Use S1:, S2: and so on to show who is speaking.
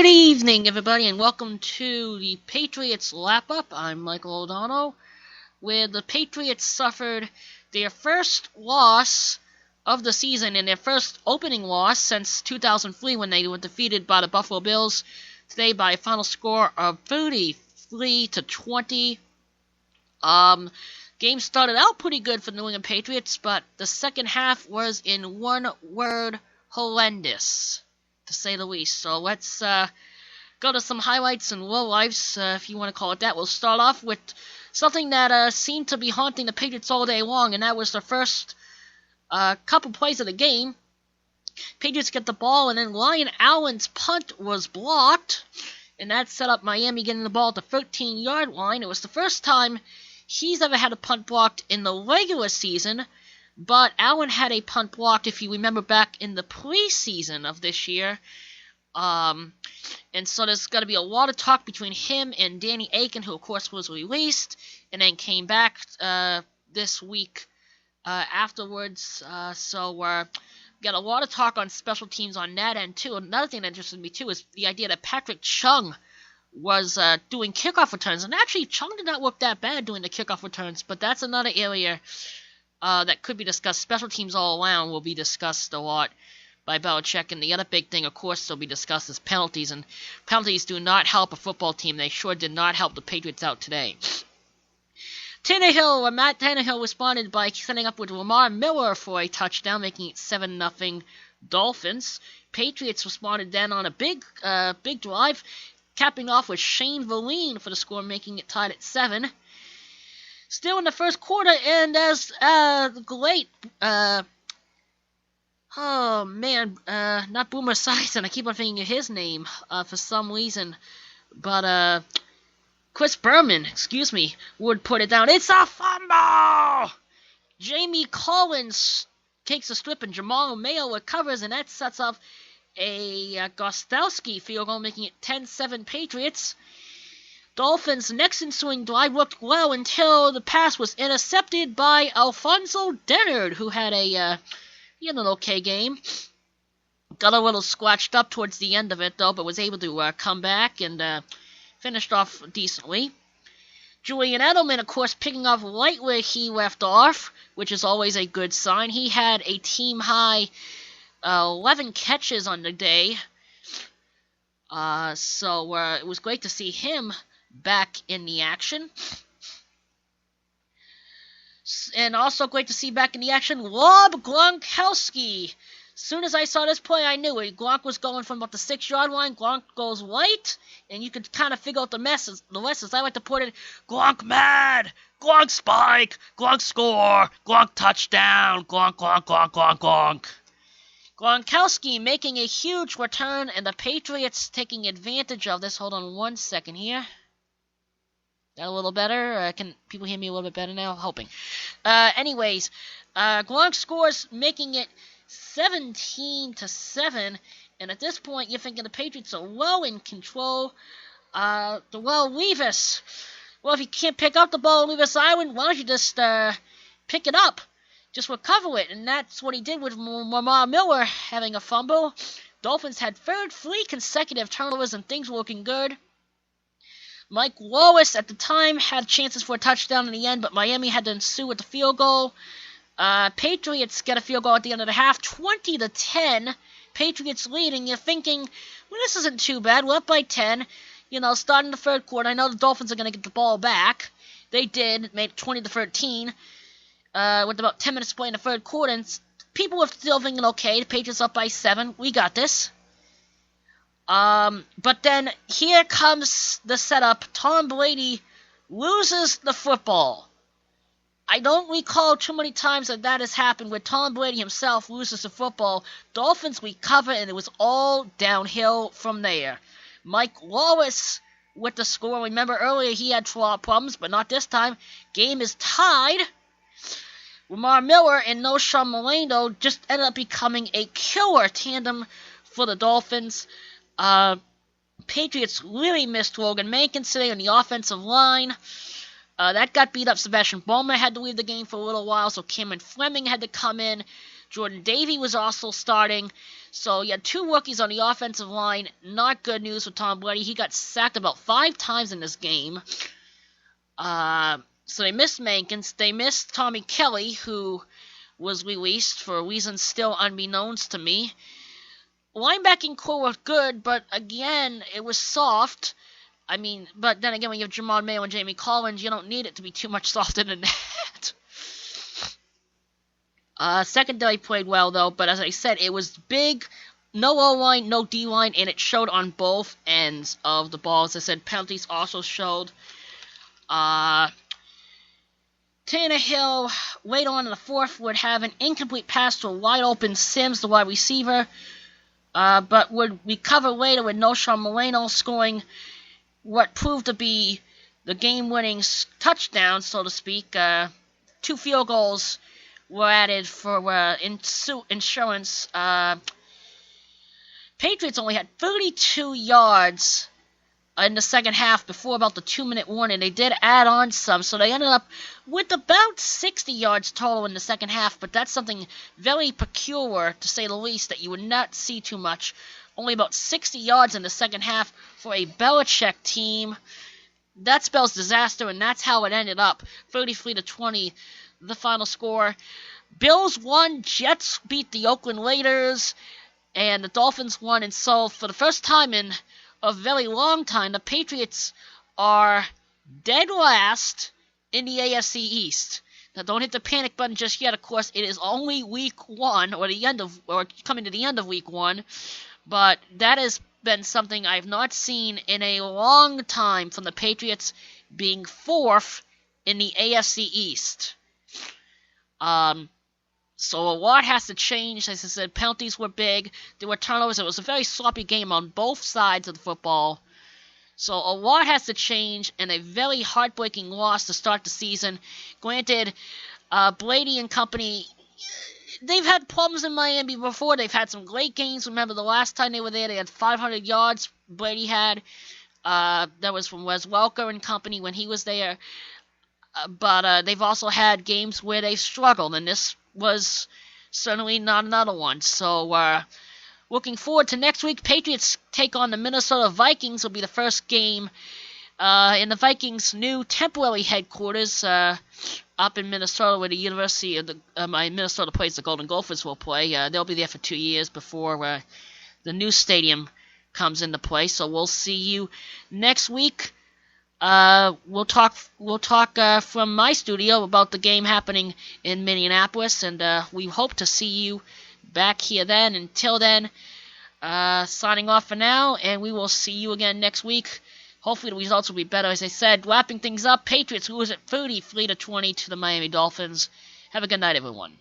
S1: Good evening, everybody, and welcome to the Patriots Wrapup. I'm Michael O'Donnell, where the Patriots suffered their first loss of the season and their first opening loss since 2003 when they were defeated by the Buffalo Bills today by a final score of 33-20. Game started out pretty good for the New England Patriots, but the second half was, in one word, horrendous, to say the least. So let's go to some highlights and lowlights, if you want to call it that. We'll start off with something that seemed to be haunting the Patriots all day long, and that was the first couple plays of the game. Patriots get the ball, and then Ryan Allen's punt was blocked, and that set up Miami getting the ball at the 13-yard line. It was the first time he's ever had a punt blocked in the regular season, but Allen had a punt blocked, if you remember, back in the preseason of this year. And so there's going to be a lot of talk between him and Danny Aiken, who of course was released and then came back this week afterwards. So got a lot of talk on special teams on that end too. Another thing that interested me too is the idea that Patrick Chung was doing kickoff returns, and actually Chung did not look that bad doing the kickoff returns, but that's another area that could be discussed. Special teams all around will be discussed a lot by Belichick, and the other big thing, of course, will be discussed is penalties, and penalties do not help a football team. They sure did not help the Patriots out today. Matt Tannehill responded by setting up with Lamar Miller for a touchdown, making it 7-0 Dolphins. Patriots responded then on a big drive, capping off with Shane Vereen for the score, making it tied at 7. Still in the first quarter, and as the great, not Boomer Esiason, I keep on thinking of his name for some reason, but Chris Berman, would put it down. It's a fumble! Jamie Collins takes a strip, and Jamal Mayo recovers, and that sets up a Gostowski field goal, making it 10-7 Patriots. Dolphins' next ensuing drive looked well until the pass was intercepted by Alfonso Dennard, who had an okay game. Got a little scratched up towards the end of it, though, but was able to come back and finished off decently. Julian Edelman, of course, picking up right where he left off, which is always a good sign. He had a team-high 11 catches on the day, so it was great to see him back in the action. And also great to see back in the action Rob Gronkowski. As soon as I saw this play, I knew it. Gronk was going from about the 6-yard line. Gronk goes right, and you could kind of figure out the rest, as I like to put it. Gronk mad! Gronk spike! Gronk score! Gronk touchdown! Gronk, Gronk, Gronk, Gronk, Gronk. Gronkowski making a huge return, and the Patriots taking advantage of this. Hold on one second here. That a little better? Can people hear me a little bit better now? Hoping. Anyways, Gronk scores, making it 17-7, and at this point, you're thinking the Patriots are well in control. Revis. Well, if you can't pick up the ball on Revis Island, why don't you just pick it up? Just recover it, and that's what he did with Lamar Miller having a fumble. Dolphins had 3 consecutive turnovers, and things were looking good. Mike Wallace at the time had chances for a touchdown in the end, but Miami had to ensue with the field goal. Patriots get a field goal at the end of the half, 20-10. Patriots leading. You're thinking, well, this isn't too bad. We're up by 10. Starting the third quarter, I know the Dolphins are going to get the ball back. They did, made it 20-13. With about 10 minutes to play in the third quarter, and people were still thinking, okay, the Patriots up by 7. We got this. But then here comes the setup. Tom Brady loses the football. I don't recall too many times that has happened where Tom Brady himself loses the football. Dolphins recover, and it was all downhill from there. Mike Wallace with the score. Remember earlier he had problems, but not this time. Game is tied. Lamar Miller and No Sean Moreno just ended up becoming a killer tandem for the Dolphins. Patriots really missed Logan Mankins today on the offensive line. That got beat up. Sebastian Bowman had to leave the game for a little while, so Cameron Fleming had to come in. Jordan Davey was also starting. So you had 2 rookies on the offensive line. Not good news for Tom Brady. He got sacked about 5 times in this game. So they missed Mankins. They missed Tommy Kelly, who was released for reasons still unbeknownst to me. Linebacking core was good, but again, it was soft. I mean, but then again, when you have Jamon Mayo and Jamie Collins, you don't need it to be too much softer than that. Secondary played well, though, but as I said, it was big. No O-line, no D-line, and it showed on both ends of the ball. As I said, penalties also showed. Tannehill, late on in the fourth, would have an incomplete pass to a wide-open Sims, the wide receiver, but would recover later with Noshawn Moreno scoring what proved to be the game-winning touchdown, so to speak. 2 field goals were added for insurance. Patriots only had 32 yards in the second half before about the 2-minute warning. They did add on some, so they ended up with about 60 yards total in the second half, but that's something very peculiar, to say the least, that you would not see too much. Only about 60 yards in the second half for a Belichick team. That spells disaster, and that's how it ended up. 33-20, the final score. Bills won, Jets beat the Oakland Raiders, and the Dolphins won, and so for the first time in a very long time, the Patriots are dead last in the AFC East. Now, don't hit the panic button just yet. Of course, it is only week 1, or coming to the end of week 1, but that has been something I've not seen in a long time from the Patriots being 4th in the AFC East. So a lot has to change. As I said, penalties were big. There were turnovers. It was a very sloppy game on both sides of the football. So a lot has to change, and a very heartbreaking loss to start the season. Granted, Brady and company, they've had problems in Miami before. They've had some great games. Remember, the last time they were there, they had 500 yards. Brady had. That was from Wes Welker and company when he was there. But they've also had games where they've struggled, and this was certainly not another one. So, looking forward to next week. Patriots take on the Minnesota Vikings. Will be the first game in the Vikings' new temporary headquarters up in Minnesota, where the University of Minnesota plays. The Golden Gophers will play. They'll be there for 2 years before the new stadium comes into play. So we'll see you next week. We'll talk from my studio about the game happening in Minneapolis, and we hope to see you back here then. Until then, signing off for now, and we will see you again next week. Hopefully the results will be better. As I said, wrapping things up, Patriots lose at 33-20 to the Miami Dolphins. Have a good night, everyone.